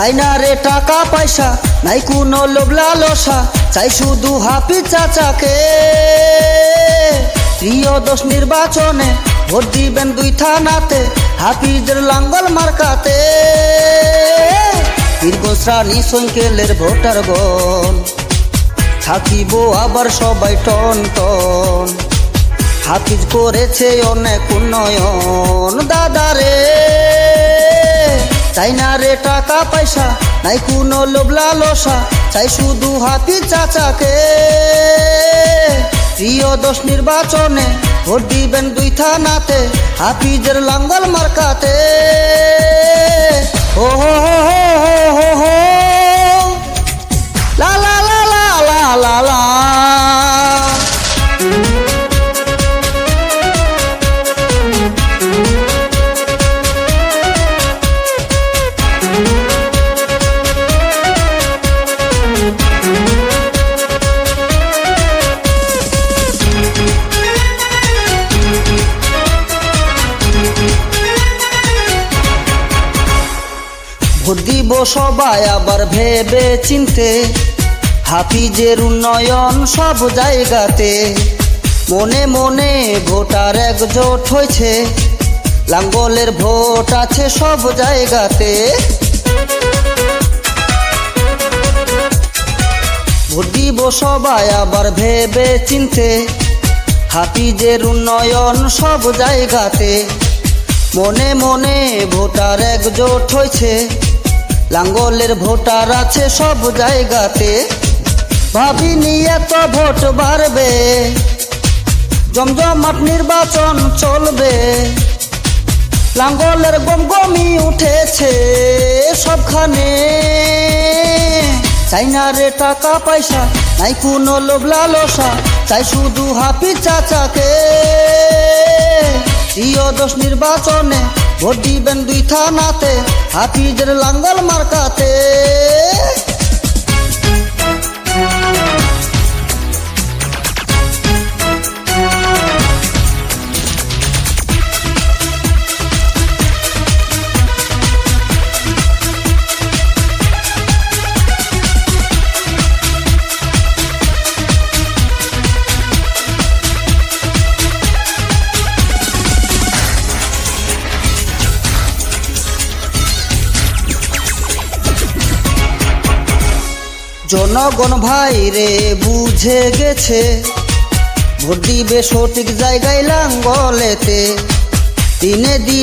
চাই না রে টাকা পয়সা, নাই কোনো লোভ লালসা, চাই শুধু হাফিজ চাচাকে। ত্রয়োদশ নির্বাচনে ভোট দিবেন 2 থানাতে, হাফিজের লাঙ্গল মার্কাতে। দীর্ঘশ্রাণী সৈকেলের ভোটার গণ, থাকিব আবার সবাই টন টন। হাফিজ করেছে অনেক উন্নয়ন দাদারে। চাই না রে টাকা পয়সা, নাই কোনো লোভ লালসা, চাই শুধু হাফিজ চাচাকে। ত্রয়োদশ নির্বাচনে ভোট দিবেন 2 থানাতে, হাফিজের লাঙ্গল মার্কাতে। ও হো হো হো হো লা লা লা লা লা লা লা। ভোট দিব সবাই আবার ভেবে চিনতে, হাফিজের উন্নয়ন সব জায়গাতে। মনে মনে ভোটার একজোট হয়েছে, লাঙ্গলের ভোট আছে সব জায়গাতে। ভোট দিব সবাই আবার ভেবে চিনতে, হাফিজের উন্নয়ন সব জায়গাতে। মনে মনে ভোটার একজোট হয়েছে, লাঙ্গলের ভোটার আছে সব জায়গাতে। ভাবিনি এত ভোট বাড়বে, জমজমাট নির্বাচন চলবে। লাঙ্গলের গমগমি উঠেছে সবখানে। চাই না রে টাকা পয়সা, নাই কোনো লোভ লালসা, চাই শুধু হাফিজ চাচাকে। ত্রয়োদশ নির্বাচনে ভোট দিবেন 2 থানাতে, হাফিজের লাঙ্গল মার্কাতে। জনগণ ভাই রে বুঝে গেছে, ভোট দিবে সঠিক জায়গায় লাঙ্গলেতে। দিনে দিন